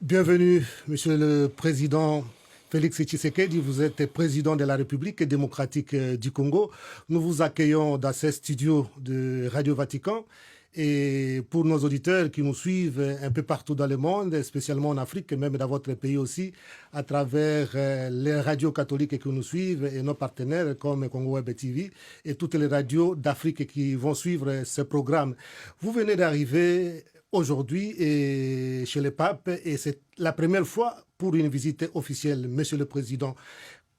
Bienvenue, Monsieur le Président Félix Tshisekedi. Vous êtes président de la République démocratique du Congo. Nous vous accueillons dans ces studios de Radio Vatican. Et pour nos auditeurs qui nous suivent un peu partout dans le monde, spécialement en Afrique et même dans votre pays aussi, à travers les radios catholiques qui nous suivent et nos partenaires comme Congo Web TV et toutes les radios d'Afrique qui vont suivre ce programme. Vous venez d'arriver aujourd'hui chez le pape et c'est la première fois pour une visite officielle. Monsieur le Président,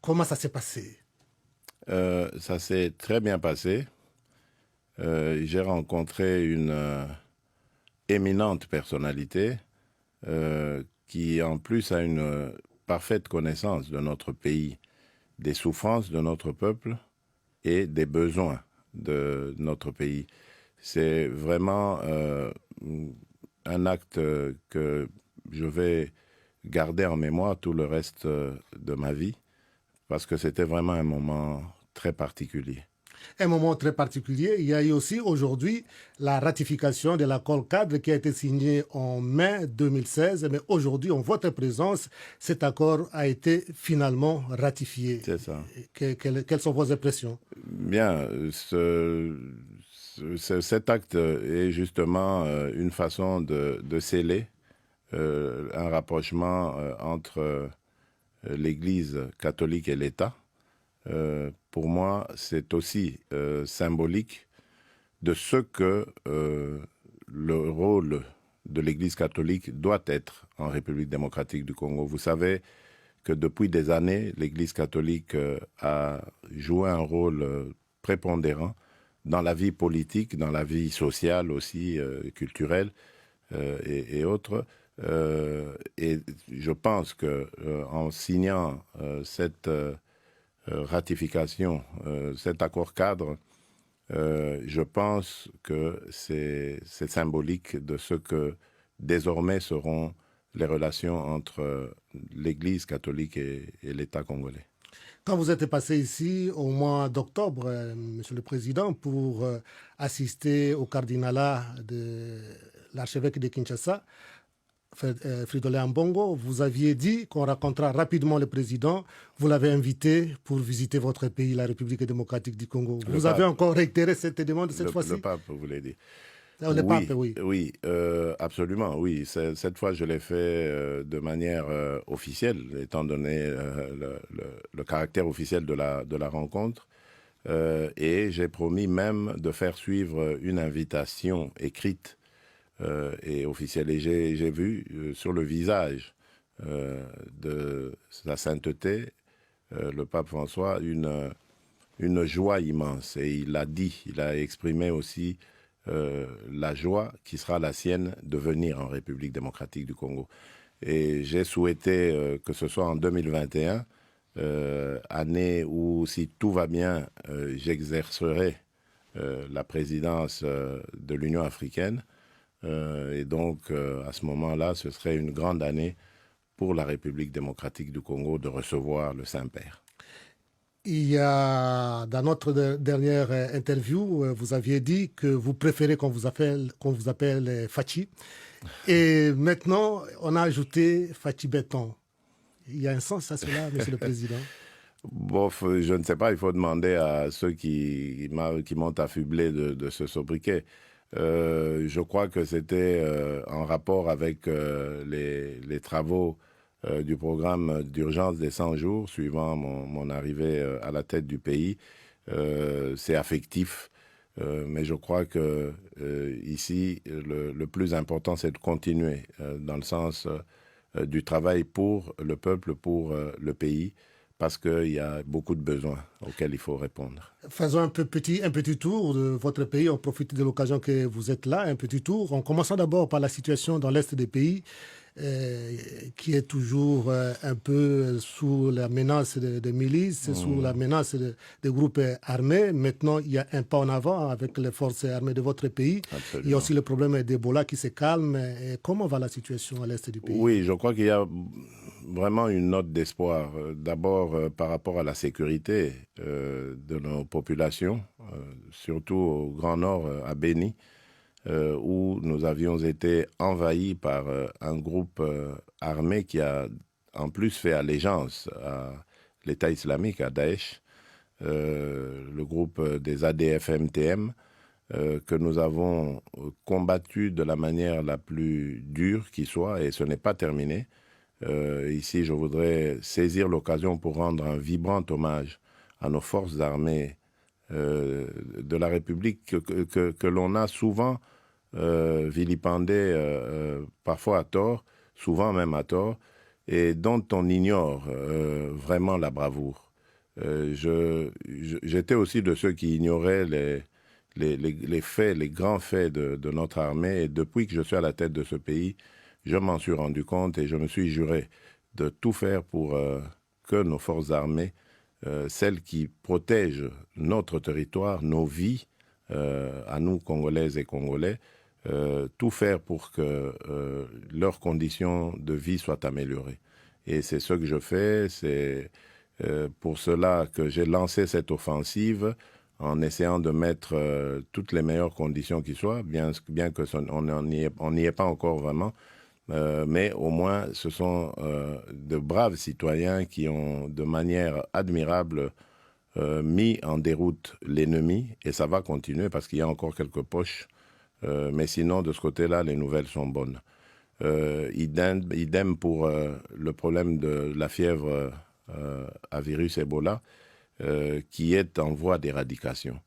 comment ça s'est passé? Ça s'est très bien passé. J'ai rencontré une éminente personnalité qui en plus a une parfaite connaissance de notre pays, des souffrances de notre peuple et des besoins de notre pays. C'est vraiment un acte que je vais garder en mémoire tout le reste de ma vie, parce que c'était vraiment un moment très particulier. Un moment très particulier. Il y a eu aussi aujourd'hui la ratification de l'accord cadre qui a été signé en mai 2016. Mais aujourd'hui, en votre présence, cet accord a été finalement ratifié. C'est ça. Quelles sont vos impressions? Bien, cet acte est justement une façon de sceller un rapprochement entre l'Église catholique et l'État. Pour moi, c'est aussi symbolique de ce que le rôle de l'Église catholique doit être en République démocratique du Congo. Vous savez que depuis des années, l'Église catholique a joué un rôle prépondérant dans la vie politique, dans la vie sociale aussi, culturelle et autres. Et je pense qu'en signant cette ratification, cet accord cadre, je pense que c'est symbolique de ce que désormais seront les relations entre l'Église catholique et l'État congolais. Quand vous êtes passé ici au mois d'octobre, Monsieur le Président, pour assister au cardinalat de l'archevêque de Kinshasa, Fridolin Ambongo, vous aviez dit qu'on rencontrera rapidement le président. Vous l'avez invité pour visiter votre pays, la République démocratique du Congo. Vous avez encore réitéré cette demande cette fois-ci? Le pape, vous voulez dire. Le pape, oui. Oui, absolument, oui. Cette fois, je l'ai fait de manière officielle, étant donné le caractère officiel de la rencontre. Et j'ai promis même de faire suivre une invitation écrite et officielle. Et j'ai vu sur le visage de sa sainteté, le pape François, une joie immense. Et il l'a dit, il a exprimé aussi la joie qui sera la sienne de venir en République démocratique du Congo. Et j'ai souhaité que ce soit en 2021, année où, si tout va bien, j'exercerai la présidence de l'Union africaine. Et donc, à ce moment-là, ce serait une grande année pour la République démocratique du Congo de recevoir le Saint-Père. Il y a, dans notre dernière interview, vous aviez dit que vous préférez qu'on vous appelle Fachi. Et maintenant, on a ajouté Fachi Béton. Il y a un sens à cela, Monsieur le Président? Bof, je ne sais pas, il faut demander à ceux qui m'ont affublé de ce sobriquet. Je crois que c'était en rapport avec les travaux du programme d'urgence des 100 jours, suivant mon arrivée à la tête du pays. C'est affectif, mais je crois que ici, le plus important, c'est de continuer dans le sens du travail pour le peuple, pour le pays, parce qu'il y a beaucoup de besoins auxquels il faut répondre. Faisons un petit tour de votre pays. On profite de l'occasion que vous êtes là, un petit tour. En commençant d'abord par la situation dans l'Est des pays, qui est toujours un peu sous la menace de milices, sous la menace de groupes armés. Maintenant, il y a un pas en avant avec les forces armées de votre pays. Absolument. Il y a aussi le problème d'Ebola qui se calme. Et comment va la situation à l'Est du pays? Oui, je crois qu'il y a vraiment une note d'espoir. D'abord, par rapport à la sécurité de nos populations, surtout au Grand Nord, à Béni. où nous avions été envahis par un groupe armé qui a en plus fait allégeance à l'État islamique, à Daesh, le groupe des ADF-MTM, que nous avons combattu de la manière la plus dure qui soit, et ce n'est pas terminé. Ici, je voudrais saisir l'occasion pour rendre un vibrant hommage à nos forces armées de la République que l'on a souvent vilipendées, parfois à tort, souvent même à tort, et dont on ignore vraiment la bravoure. J'étais aussi de ceux qui ignoraient les faits, les grands faits de notre armée, et depuis que je suis à la tête de ce pays, je m'en suis rendu compte et je me suis juré de tout faire pour que nos forces armées, celles qui protègent notre territoire, nos vies, à nous, Congolaises et Congolais, tout faire pour que leurs conditions de vie soient améliorées. Et c'est ce que je fais, c'est pour cela que j'ai lancé cette offensive en essayant de mettre toutes les meilleures conditions qui soient, bien que on n'y est pas encore vraiment, mais au moins ce sont de braves citoyens qui ont de manière admirable mis en déroute l'ennemi, et ça va continuer parce qu'il y a encore quelques poches, mais sinon de ce côté-là les nouvelles sont bonnes. Idem pour le problème de la fièvre à virus Ebola, qui est en voie d'éradication.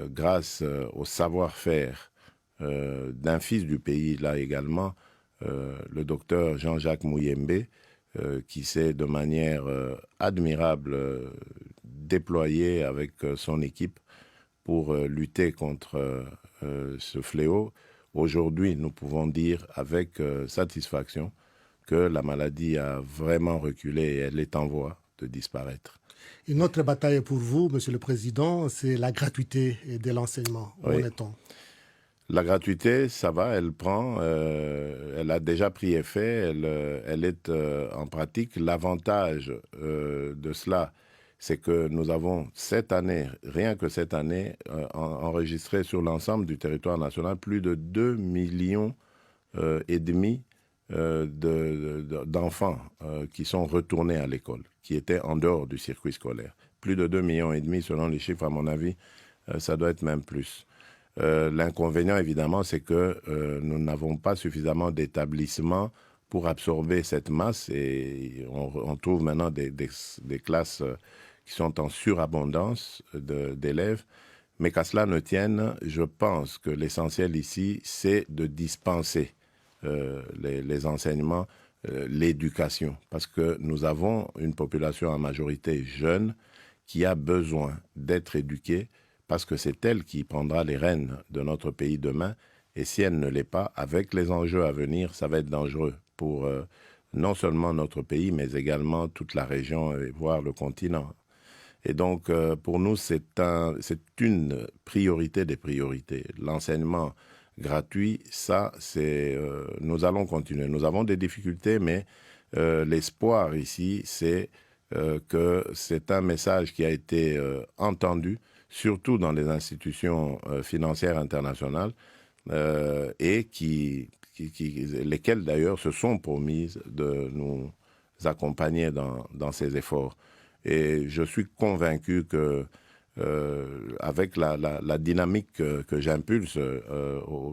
Grâce au savoir-faire d'un fils du pays, là également, le docteur Jean-Jacques Mouyembe, qui s'est de manière admirable déployé avec son équipe pour lutter contre ce fléau. Aujourd'hui, nous pouvons dire avec satisfaction que la maladie a vraiment reculé et elle est en voie de disparaître. Une autre bataille pour vous, Monsieur le Président, c'est la gratuité de l'enseignement. Où en est-on ? La gratuité, ça va, elle prend, elle a déjà pris effet, elle est en pratique. L'avantage de cela, c'est que nous avons cette année, rien que cette année, enregistré sur l'ensemble du territoire national plus de 2,5 millions d'enfants qui sont retournés à l'école, qui étaient en dehors du circuit scolaire. Plus de 2,5 millions selon les chiffres, à mon avis, ça doit être même plus. L'inconvénient, évidemment, c'est que nous n'avons pas suffisamment d'établissements pour absorber cette masse, et on trouve maintenant des classes qui sont en surabondance d'élèves. Mais qu'à cela ne tienne, je pense que l'essentiel ici, c'est de dispenser les enseignements, l'éducation, parce que nous avons une population en majorité jeune qui a besoin d'être éduquée, parce que c'est elle qui prendra les rênes de notre pays demain, et si elle ne l'est pas, avec les enjeux à venir, ça va être dangereux pour non seulement notre pays, mais également toute la région, et voire le continent. Et donc, pour nous, c'est une priorité des priorités. L'enseignement gratuit, ça, nous allons continuer. Nous avons des difficultés, mais l'espoir ici, c'est que c'est un message qui a été entendu, surtout dans les institutions financières internationales, et lesquelles d'ailleurs se sont promises de nous accompagner dans ces efforts. Et je suis convaincu que avec la dynamique que j'impulse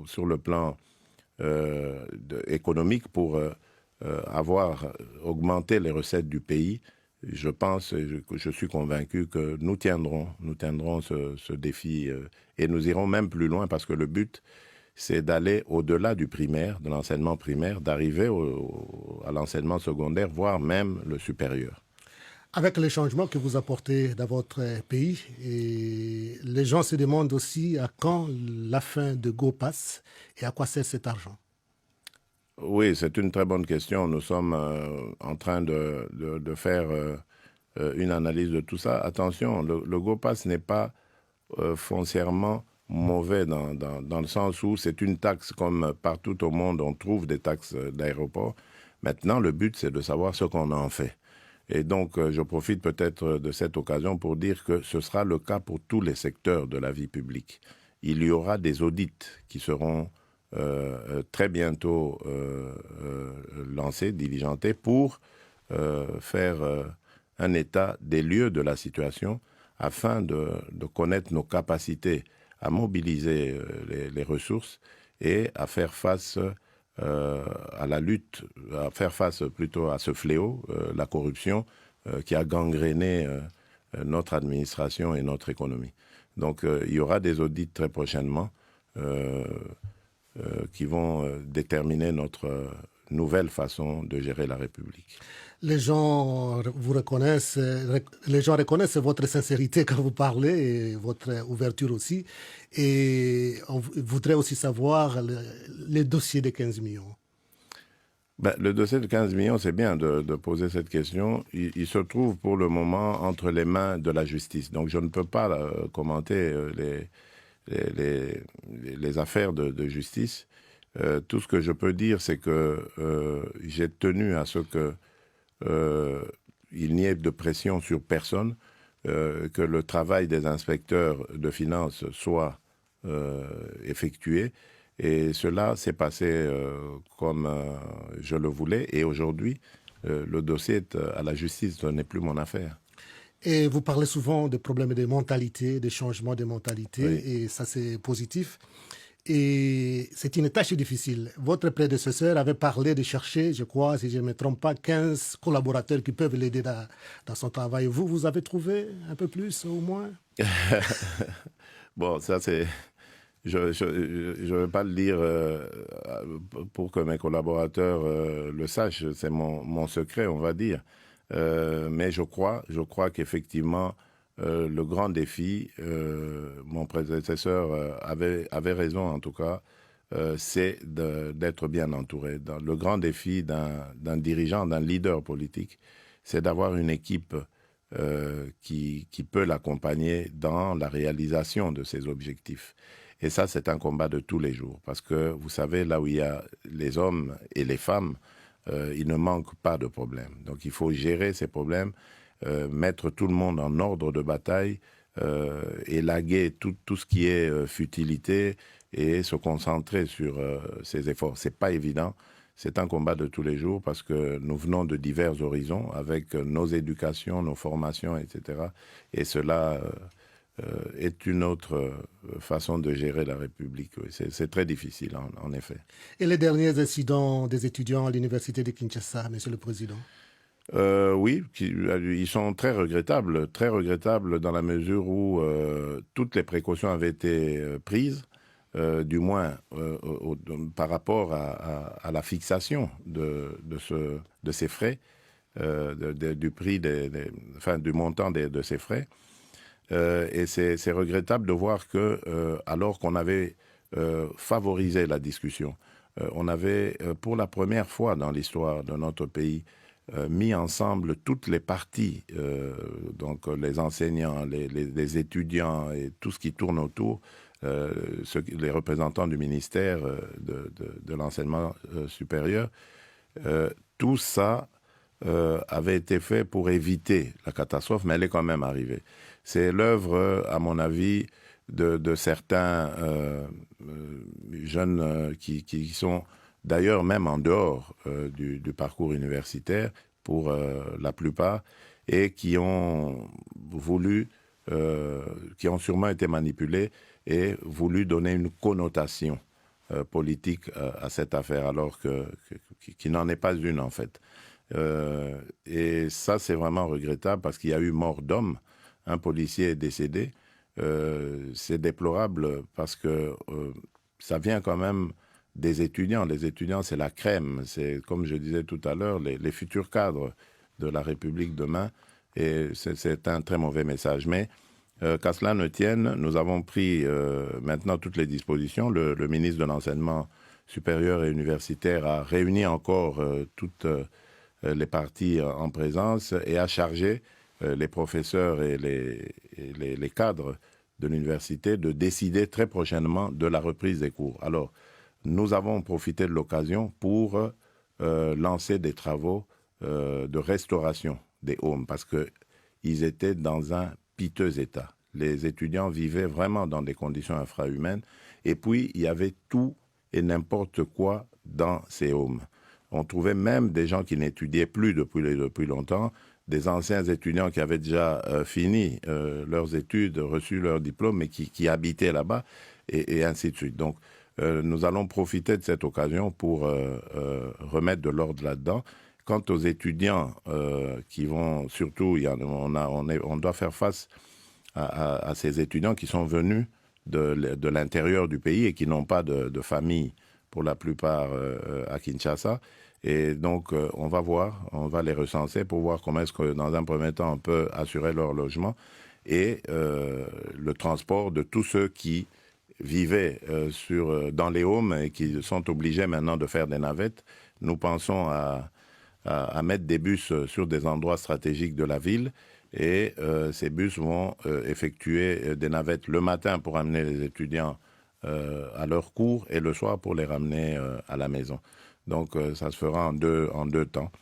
sur le plan économique pour avoir augmenté les recettes du pays, je pense, je suis convaincu que nous tiendrons ce défi et nous irons même plus loin, parce que le but, c'est d'aller au-delà du primaire, de l'enseignement primaire, d'arriver à l'enseignement secondaire, voire même le supérieur. Avec les changements que vous apportez dans votre pays, et les gens se demandent aussi à quand la fin de Go passe et à quoi sert cet argent. Oui, c'est une très bonne question. Nous sommes en train de faire une analyse de tout ça. Attention, le Go Pass n'est pas foncièrement mauvais dans le sens où c'est une taxe comme partout au monde, on trouve des taxes d'aéroport. Maintenant, le but, c'est de savoir ce qu'on en fait. Et donc, je profite peut-être de cette occasion pour dire que ce sera le cas pour tous les secteurs de la vie publique. il y aura des audits qui seront très bientôt lancés, diligentés, pour faire un état des lieux de la situation afin de connaître nos capacités à mobiliser les ressources et à faire face à la lutte, à faire face plutôt à ce fléau, la corruption, qui a gangréné notre administration et notre économie. Donc il y aura des audits très prochainement qui vont déterminer notre nouvelle façon de gérer la République. Les gens vous reconnaissent, les gens reconnaissent votre sincérité quand vous parlez et votre ouverture aussi. Et on voudrait aussi savoir les dossiers des 15 millions. Ben, le dossier de 15 millions, c'est bien de poser cette question. Il se trouve pour le moment entre les mains de la justice. Donc je ne peux pas commenter les affaires de justice. Tout ce que je peux dire, c'est que j'ai tenu à ce que il n'y ait de pression sur personne, que le travail des inspecteurs de finances soit effectué. Et cela s'est passé comme je le voulais. Et aujourd'hui, le dossier est à la justice, ce n'est plus mon affaire. Et vous parlez souvent des problèmes de mentalité, des changements de mentalité, Oui. et ça c'est positif. Et c'est une tâche difficile. Votre prédécesseur avait parlé de chercher, je crois, si je ne me trompe pas, 15 collaborateurs qui peuvent l'aider dans son travail. Vous avez trouvé un peu plus au moins? Bon, ça c'est... Je ne vais pas le dire pour que mes collaborateurs le sachent, c'est mon secret, on va dire. Mais je crois qu'effectivement, le grand défi, mon prédécesseur avait raison en tout cas, c'est d'être bien entouré. Le grand défi d'un dirigeant, d'un leader politique, c'est d'avoir une équipe qui peut l'accompagner dans la réalisation de ses objectifs. Et ça, c'est un combat de tous les jours. Parce que, vous savez, là où il y a les hommes et les femmes, il ne manque pas de problèmes. Donc, il faut gérer ces problèmes, mettre tout le monde en ordre de bataille, élaguer tout ce qui est futilité et se concentrer sur ces efforts. C'est pas évident. C'est un combat de tous les jours parce que nous venons de divers horizons avec nos éducations, nos formations, etc. Et cela est une autre façon de gérer la République. Oui. C'est très difficile, en effet. Et les derniers incidents des étudiants à l'université de Kinshasa, Monsieur le Président? Oui, ils sont très regrettables dans la mesure où toutes les précautions avaient été prises, du moins par rapport à la fixation de ces frais, du prix, du montant de ces frais. Et c'est regrettable de voir que, alors qu'on avait favorisé la discussion, on avait, pour la première fois dans l'histoire de notre pays, mis ensemble toutes les parties, donc les enseignants, les étudiants et tout ce qui tourne autour, les représentants du ministère de l'enseignement supérieur, tout ça avait été fait pour éviter la catastrophe, mais elle est quand même arrivée. C'est l'œuvre, à mon avis, de certains jeunes qui sont d'ailleurs même en dehors du parcours universitaire, pour la plupart, et qui ont voulu, qui ont sûrement été manipulés et voulu donner une connotation politique à cette affaire, alors qui n'en est pas une en fait. Et ça, c'est vraiment regrettable parce qu'il y a eu mort d'homme. Un policier est décédé. C'est déplorable parce que ça vient quand même des étudiants. Les étudiants, c'est la crème. C'est, comme je disais tout à l'heure, les futurs cadres de la République demain. Et c'est un très mauvais message. Mais qu'à cela ne tienne, nous avons pris maintenant toutes les dispositions. Le ministre de l'Enseignement supérieur et universitaire a réuni encore toutes les parties en présence et a chargé les professeurs et les cadres de l'université de décider très prochainement de la reprise des cours. Alors, nous avons profité de l'occasion pour lancer des travaux de restauration des homes parce qu'ils étaient dans un piteux état. les étudiants vivaient vraiment dans des conditions infrahumaines. Et puis, il y avait tout et n'importe quoi dans ces homes. On trouvait même des gens qui n'étudiaient plus depuis longtemps, des anciens étudiants qui avaient déjà fini leurs études, reçu leur diplôme, mais qui habitaient là-bas, et ainsi de suite. Donc, nous allons profiter de cette occasion pour remettre de l'ordre là-dedans. Quant aux étudiants qui vont, surtout, on doit faire face à ces étudiants qui sont venus de l'intérieur du pays et qui n'ont pas de famille, pour la plupart, à Kinshasa. Et donc, on va les recenser pour voir comment est-ce que, dans un premier temps, on peut assurer leur logement et le transport de tous ceux qui vivaient dans les homes et qui sont obligés maintenant de faire des navettes. Nous pensons à mettre des bus sur des endroits stratégiques de la ville et ces bus vont effectuer des navettes le matin pour amener les étudiants à leur cours et le soir pour les ramener à la maison. Donc, ça se fera en deux temps.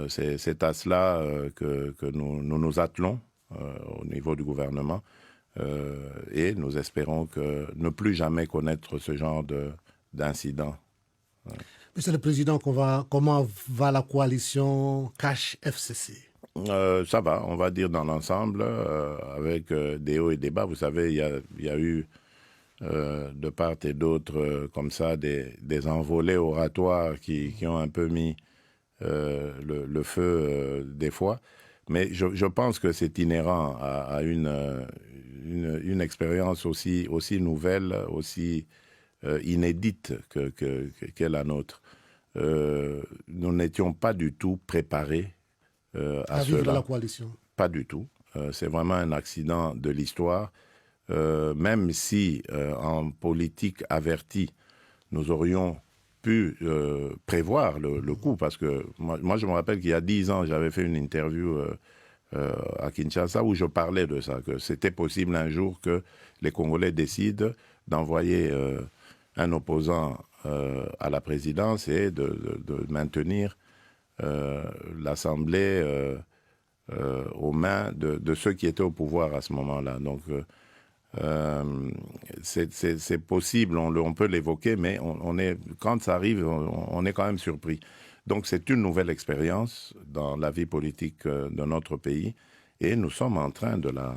C'est à cela que nous attelons au niveau du gouvernement et nous espérons ne plus jamais connaître ce genre d'incident. Monsieur le Président, comment va la coalition Cash-FCC? Ça va, on va dire dans l'ensemble, avec des hauts et des bas. Vous savez, il y a eu de part et d'autre, comme ça, des envolées oratoires qui ont un peu mis le feu des fois. Mais je pense que c'est inhérent à une expérience aussi nouvelle, aussi inédite qu'est la nôtre. Nous n'étions pas du tout préparés à vivre cela. la coalition. Pas du tout. C'est vraiment un accident de l'histoire. Même si en politique avertie, nous aurions pu prévoir le coup, parce que moi je me rappelle qu'il y a 10 ans, j'avais fait une interview à Kinshasa où je parlais de ça, que c'était possible un jour que les Congolais décident d'envoyer un opposant à la présidence et de maintenir l'Assemblée aux mains de ceux qui étaient au pouvoir à ce moment-là. Donc, c'est possible, on peut l'évoquer, mais quand ça arrive, on est quand même surpris. Donc c'est une nouvelle expérience dans la vie politique de notre pays et nous sommes en train de la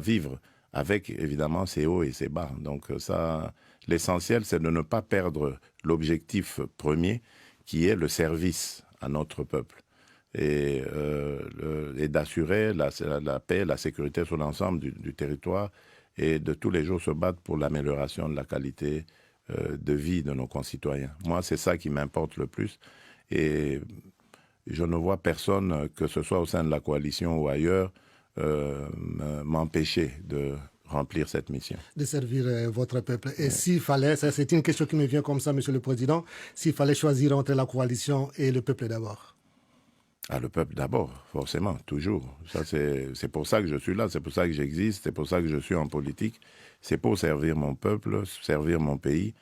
vivre avec évidemment ses hauts et ses bas. Donc ça, l'essentiel, c'est de ne pas perdre l'objectif premier qui est le service à notre peuple. Et d'assurer la paix, la sécurité sur l'ensemble du territoire et de tous les jours se battre pour l'amélioration de la qualité de vie de nos concitoyens. Moi, c'est ça qui m'importe le plus et je ne vois personne, que ce soit au sein de la coalition ou ailleurs, m'empêcher de remplir cette mission. De servir votre peuple. Et s'il fallait, c'est une question qui me vient comme ça, Monsieur le Président, s'il fallait choisir entre la coalition et le peuple d'abord? Ah, le peuple d'abord, forcément, toujours. Ça, c'est pour ça que je suis là, c'est pour ça que j'existe, c'est pour ça que je suis en politique. C'est pour servir mon peuple, servir mon pays,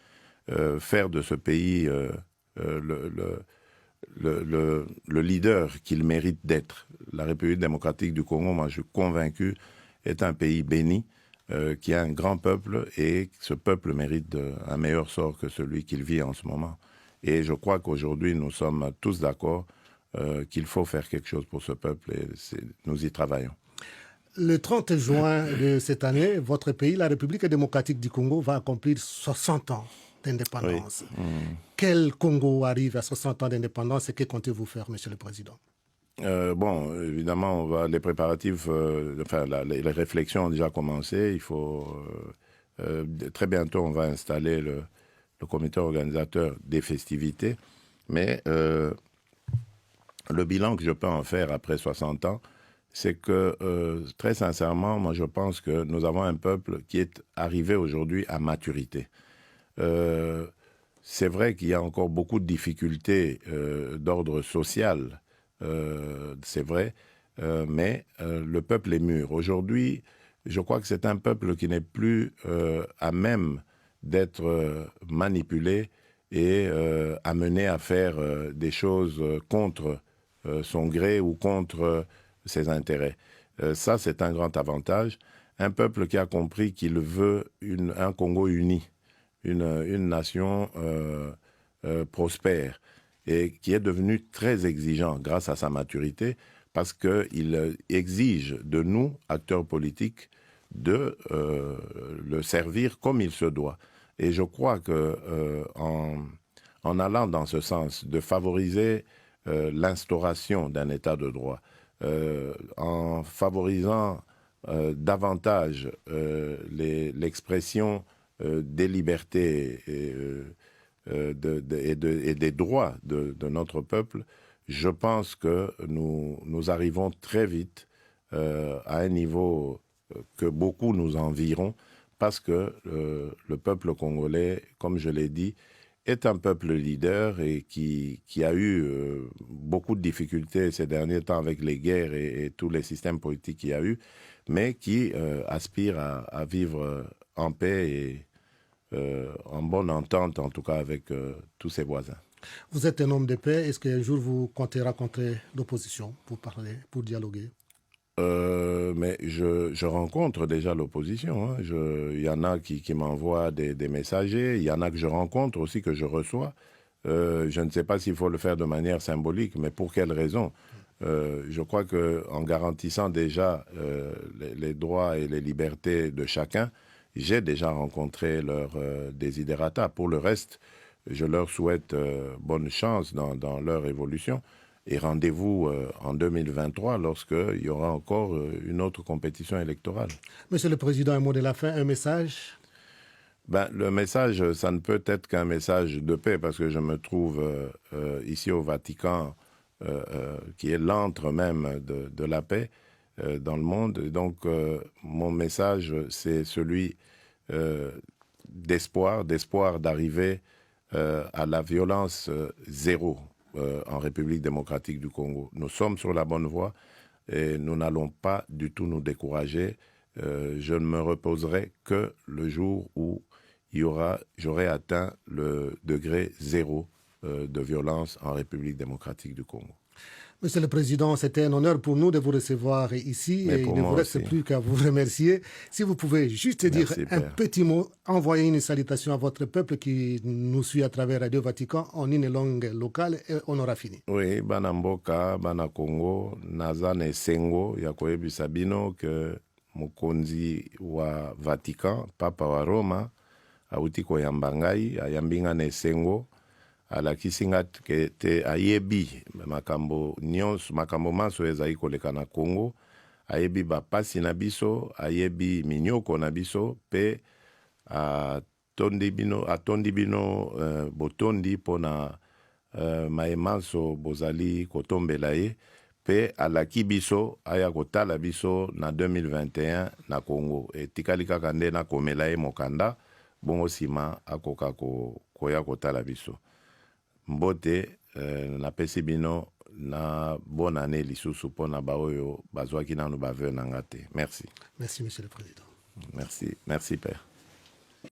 faire de ce pays le leader qu'il mérite d'être. La République démocratique du Congo, moi je suis convaincu, est un pays béni, qui a un grand peuple et ce peuple mérite un meilleur sort que celui qu'il vit en ce moment. Et je crois qu'aujourd'hui, nous sommes tous d'accord qu'il faut faire quelque chose pour ce peuple et nous y travaillons. Le 30 juin de cette année, votre pays, la République démocratique du Congo, va accomplir 60 ans d'indépendance. Oui. Quel Congo arrive à 60 ans d'indépendance et que comptez-vous faire, Monsieur le Président? Bon, évidemment, les préparatifs, les réflexions ont déjà commencé. Il faut très bientôt, on va installer le comité organisateur des festivités. Mais le bilan que je peux en faire après 60 ans, c'est que, très sincèrement, moi je pense que nous avons un peuple qui est arrivé aujourd'hui à maturité. C'est vrai qu'il y a encore beaucoup de difficultés d'ordre social, c'est vrai, mais le peuple est mûr. Aujourd'hui, je crois que c'est un peuple qui n'est plus à même d'être manipulé et amené à faire des choses contre son gré ou contre ses intérêts. Ça, c'est un grand avantage. Un peuple qui a compris qu'il veut un Congo uni, une nation prospère, et qui est devenu très exigeant grâce à sa maturité, parce qu'il exige de nous, acteurs politiques, de le servir comme il se doit. Et je crois en allant dans ce sens, de favoriser l'instauration d'un état de droit, en favorisant davantage l'expression des libertés et des droits de notre peuple, je pense que nous arrivons très vite à un niveau que beaucoup nous envieront, parce que le peuple congolais, comme je l'ai dit, est un peuple leader et qui a eu beaucoup de difficultés ces derniers temps avec les guerres et tous les systèmes politiques qu'il y a eu, mais qui aspire à vivre en paix et en bonne entente, en tout cas avec tous ses voisins. Vous êtes un homme de paix. Est-ce qu'un jour vous comptez rencontrer l'opposition pour parler, pour dialoguer? Mais je rencontre déjà l'opposition. Hein. Il y en a qui m'envoient des messagers, il y en a que je rencontre aussi, que je reçois. Je ne sais pas s'il faut le faire de manière symbolique, mais pour quelle raison? Je crois qu'en garantissant déjà les droits et les libertés de chacun, j'ai déjà rencontré leurs desiderata. Pour le reste, je leur souhaite bonne chance dans leur évolution. Et rendez-vous en 2023 lorsqu'il y aura encore une autre compétition électorale. Monsieur le Président, un mot de la fin, un message? Le message, ça ne peut être qu'un message de paix, parce que je me trouve ici au Vatican, qui est l'antre même de la paix dans le monde. Et donc, mon message, c'est celui d'espoir d'arriver à la violence zéro en République démocratique du Congo. Nous sommes sur la bonne voie et nous n'allons pas du tout nous décourager. Je ne me reposerai que le jour où j'aurai atteint le degré zéro de violence en République démocratique du Congo. Monsieur le Président, c'était un honneur pour nous de vous recevoir ici. Mais et il ne vous reste plus qu'à vous remercier. Si vous pouvez juste dire un petit mot, envoyer une salutation à votre peuple qui nous suit à travers Radio Vatican en une langue locale, et on aura fini. Oui, bana mboka, bana Congo, nazane sengo, yakoyebisa bino que mokonzi wa Vatican, papa wa Roma, auti koyamba ngai, ayambinga ne sengo, alakisi nga te ayebi makambo nyonso, makambo manso ezali koleka na Congo, ayebi bapasi na biso, ayebi minyoko na biso, pe atondi bino botondi pona maemanso bozali kotombela ye, pe alaki biso aya kotala biso na 2021 na Congo. Etikali kaka nde na komela ye mokanda, bongo sima akoka koya kotala biso. Mbote napesi bino na bonne année lisusu pona baoyo bazwaki nanu baveu na nga te. Merci. Merci, Monsieur le Président. Merci, Père.